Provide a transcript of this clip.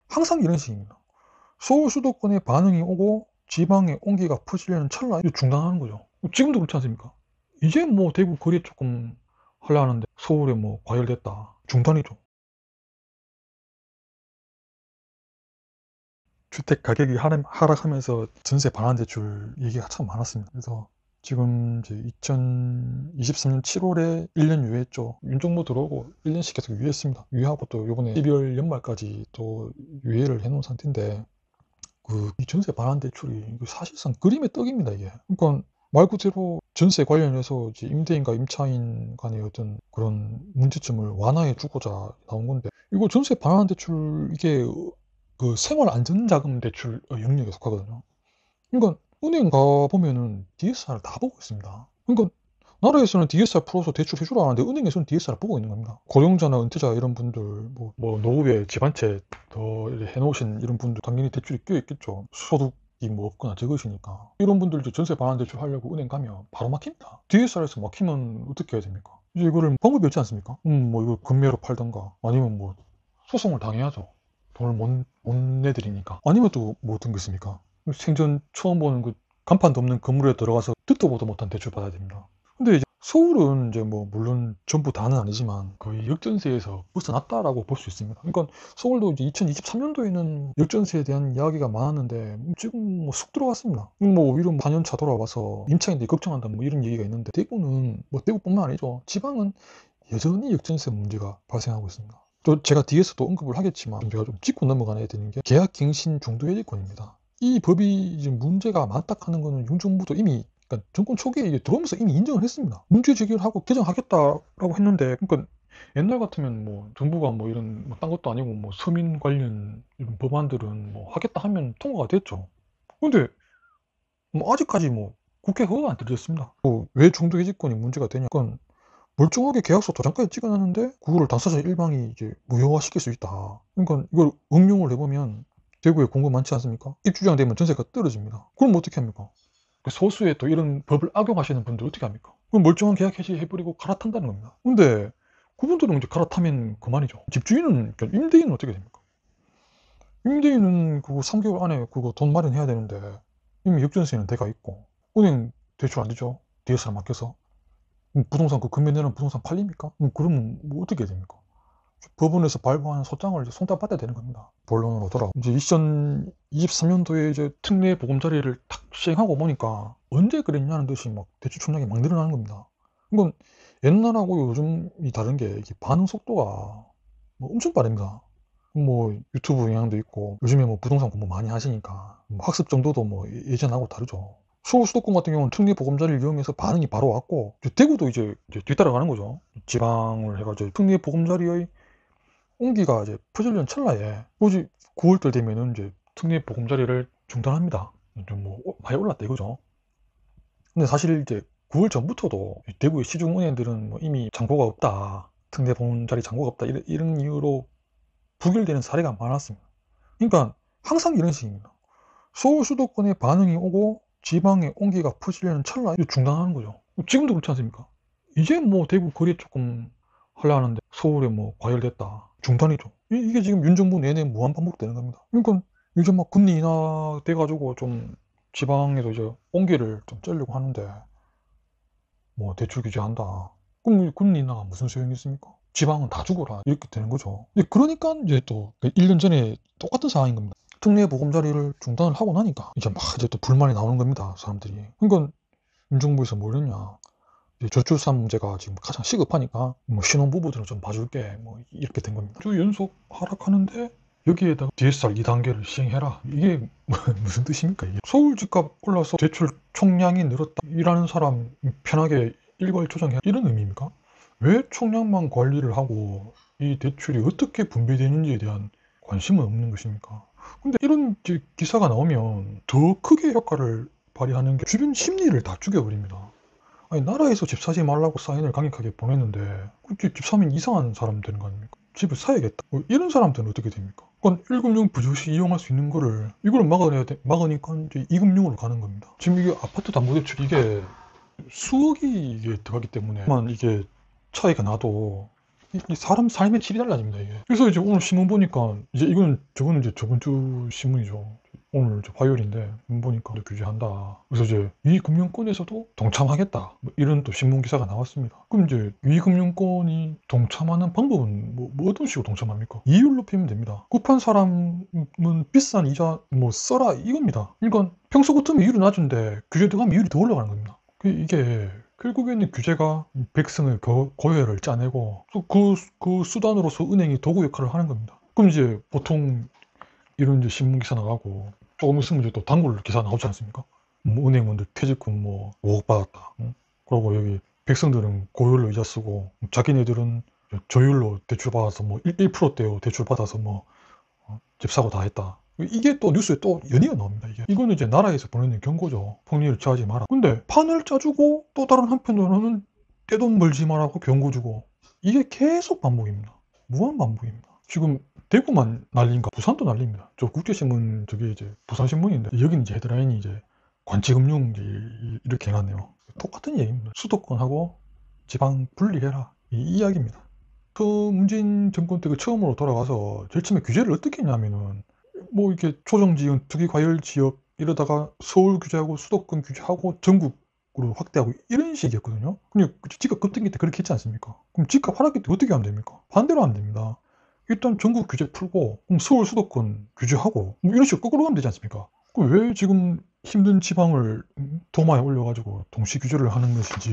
항상 이런 식입니다. 서울 수도권에 반응이 오고 지방에 온기가 퍼지려는 찰나 이거 중단하는 거죠. 지금도 그렇지 않습니까? 이제 뭐 대구 거리에 조금 하려는데 서울에 뭐 과열됐다. 중단이죠. 주택 가격이 하락하면서 전세 반환 대출 얘기가 참 많았습니다. 그래서 지금 이제 2023년 7월에 1년 유예했죠. 윤정부 들어오고 1년씩 계속 유예했습니다. 유예하고 또 요번에 12월 연말까지 또 유예를 해놓은 상태인데 이 전세 반환 대출이 사실상 그림의 떡입니다, 이게. 그러니까 말 그대로 전세 관련해서 이제 임대인과 임차인 간의 어떤 그런 문제점을 완화해 주고자 나온 건데, 이거 전세 반환 대출 이게 생활 안전자금 대출 영역에 속하거든요. 그러니까 은행 가 보면은 DSR을 다 보고 있습니다. 그러니까 나라에서는 DSR 풀어서 대출해 주라 하는데 은행에서는 DSR 보고 있는 겁니다. 고령자나 은퇴자 이런 분들, 뭐 노후에 집 한 채 더 해놓으신 이런 분들 당연히 대출이 껴 있겠죠. 소득이 뭐 없거나 적으시니까. 이런 분들 이제 전세 반환 대출 하려고 은행 가면 바로 막힙니다. DSR에서 막히면 어떻게 해야 됩니까? 이제 이거를 방법이 없지 않습니까? 뭐 이걸 금매로 팔던가 아니면 뭐 소송을 당해야죠. 돈을 못 내드리니까. 아니면 또 뭐 어떤 게 있습니까? 생전 처음 보는 간판도 없는 건물에 들어가서 듣도 보도 못한 대출 받아야 됩니다. 근데 이제 서울은 이제 뭐 물론 전부 다는 아니지만 거의 역전세에서 벗어났다라고 볼 수 있습니다. 그러니까 서울도 이제 2023년도에는 역전세에 대한 이야기가 많았는데 지금 뭐 쑥 들어갔습니다. 뭐 오히려 4년차 돌아와서 임차인들이 걱정한다 뭐 이런 얘기가 있는데 대구는 뭐 대구뿐만 아니죠. 지방은 여전히 역전세 문제가 발생하고 있습니다. 또 제가 뒤에서도 언급을 하겠지만 제가 좀 짚고 넘어가야 되는 게 계약갱신 중도해지권입니다. 이 법이 이제 문제가 많다 하는 거는 윤 정부도 이미 그러니까 정권 초기에 이제 들어오면서 이미 인정을 했습니다. 문제 제기를 하고 개정하겠다라고 했는데, 그러니까 옛날 같으면 뭐 정부가 뭐 이런 딴 것도 아니고 뭐 서민 관련 이런 법안들은 뭐 하겠다 하면 통과가 됐죠. 근데 뭐 아직까지 뭐 국회 허가가 안 들렸습니다. 왜 중도 해지권이 문제가 되냐? 그건 멀쩡하게 계약서 도장까지 찍어놨는데 그거를 당사자 일방이 이제 무효화시킬 수 있다. 그러니까 이걸 응용을 해보면 대구에 공급 많지 않습니까? 입주장 되면 전세가 떨어집니다. 그럼 어떻게 합니까? 소수의 또 이런 법을 악용하시는 분들 어떻게 합니까? 그럼 멀쩡한 계약 해지해버리고 갈아탄다는 겁니다. 근데 그분들은 이제 갈아타면 그만이죠. 집주인은, 그러니까 임대인은 어떻게 됩니까? 임대인은 그거 3개월 안에 그거 돈 마련해야 되는데 이미 역전세는 돼가 있고 은행 대출 안 되죠. DSR 맡겨서. 부동산 금매 내는 부동산 팔립니까? 그러면 뭐 어떻게 해야 됩니까? 법원에서 발부한 소장을 이제 송달 받아야 되는 겁니다. 본론으로 돌아. 이제 2023년도에 이제 특례 보금자리를 탁 시행하고 보니까 언제 그랬냐는 듯이 막 대출 총량이 막 늘어나는 겁니다. 이건 옛날하고 요즘이 다른 게 이게 반응 속도가 뭐 엄청 빠릅니다. 뭐 유튜브 영향도 있고 요즘에 뭐 부동산 공부 많이 하시니까 뭐 학습 정도도 뭐 예전하고 다르죠. 서울 수도권 같은 경우는 특례 보금자리를 이용해서 반응이 바로 왔고 대구도 이제 뒤따라가는 거죠. 지방을 해가지고 특례 보금자리의 온기가 이제 퍼지려는 찰나에 뭐지 9월달 되면은 이제 특례 보금자리를 중단합니다. 좀 많이 올랐다 이거죠. 근데 사실 이제 9월 전부터도 대구의 시중은행들은 뭐 이미 잔고가 없다, 특례 보금자리 잔고가 없다 이런 이유로 부결되는 사례가 많았습니다. 그러니까 항상 이런 식입니다. 서울 수도권에 반응이 오고 지방에 온기가 퍼지려는 찰나 이거 중단하는 거죠. 지금도 그렇지 않습니까? 이제 뭐 대구 거리에 조금 하려는데 서울에 뭐 과열됐다. 중단이죠. 이게 지금 윤 정부 내내 무한 반복되는 겁니다. 그러니까 요즘 막 금리 인하 돼가지고 좀 지방에도 이제 온기를 좀 ጨ려고 하는데 뭐 대출 규제한다. 그럼 금리 인하가 무슨 소용이 있습니까? 지방은 다 죽어라 이렇게 되는 거죠. 그러니까 이제 또 1년 전에 똑같은 상황인 겁니다. 특례 보금자리를 중단을 하고 나니까 이제 막 이제 또 불만이 나오는 겁니다. 사람들이. 그러니까 윤정부에서 뭐 이랬냐. 저출산 문제가 지금 가장 시급하니까 뭐 신혼부부들은 좀 봐줄게 뭐 이렇게 된 겁니다. 주 연속 하락하는데 여기에다가 DSR 2단계를 시행해라. 이게 무슨 뜻입니까? 이게 서울 집값 올라서 대출 총량이 늘었다. 일하는 사람 편하게 일괄조정해 이런 의미입니까? 왜 총량만 관리를 하고 이 대출이 어떻게 분배되는지에 대한 관심은 없는 것입니까? 근데 이런 기사가 나오면 더 크게 효과를 발휘하는 게 주변 심리를 다 죽여버립니다. 아니, 나라에서 집 사지 말라고 사인을 강력하게 보냈는데 집 사면 이상한 사람 되는 거 아닙니까? 집을 사야겠다. 이런 사람들은 어떻게 됩니까? 그건 1금융 부조시 이용할 수 있는 거를 이걸 막으니까 이제 2금융으로 가는 겁니다. 지금 이게 아파트 담보대출 이게 수억이 이게 들어가기 때문에 이게 차이가 나도 이 사람 삶의 질이 달라집니다, 이게. 그래서 이제 오늘 신문 보니까 이제 저거는 이제 저번 주 신문이죠. 오늘 화요일인데 보니까 규제한다. 그래서 이제 위금융권에서도 동참하겠다. 뭐 이런 또 신문 기사가 나왔습니다. 그럼 이제 위금융권이 동참하는 방법은 뭐 어떤 식으로 동참합니까? 이율 높이면 됩니다. 급한 사람은 비싼 이자 뭐 써라 이겁니다. 그러니까 평소 같으면 이율이 낮은데 규제 들어가면 이율이 더 올라가는 겁니다. 이게 결국에는 규제가 백성의 고혈을 짜내고 그 수단으로서 은행이 도구 역할을 하는 겁니다. 그럼 이제 보통 이런 이제 신문 기사 나가고 조금 있으면 이제 또 단골 기사 나오지 않습니까? 뭐 은행원들 퇴직금 뭐 5억 받았다. 응? 그리고 여기 백성들은 고율로 이자 쓰고 자기네들은 저율로 대출 받아서 뭐 1%대로 대출 받아서 뭐 집 사고 다 했다. 이게 또 뉴스에 또 연이어 나옵니다. 이거는 이제 나라에서 보내는 경고죠. 폭리를 취하지 마라. 근데 판을 짜주고 또 다른 한편으로는 떼돈 벌지 마라고 경고 주고 이게 계속 반복입니다. 무한 반복입니다. 지금 대구만 난리인가 부산도 난리입니다. 저 국제신문 저게 이제 부산신문인데 여기는 이제 헤드라인이 이제 관치금융 이렇게 해놨네요. 똑같은 얘기입니다. 수도권하고 지방 분리해라 이 이야기입니다. 그 문재인 정권 때 처음으로 돌아가서 제일 처음에 규제를 어떻게 했냐면은 뭐 이렇게 초정지역, 특이과열지역 이러다가 서울 규제하고 수도권 규제하고 전국으로 확대하고 이런 식이었거든요. 근데 집값 급등기 때 그렇게 했지 않습니까? 그럼 집값 하락기 때 어떻게 하면 됩니까? 반대로 하면 됩니다. 일단 전국 규제 풀고 그럼 서울 수도권 규제하고 뭐 이런 식으로 거꾸로 가면 되지 않습니까? 그럼 왜 지금 힘든 지방을 도마에 올려가지고 동시 규제를 하는 것인지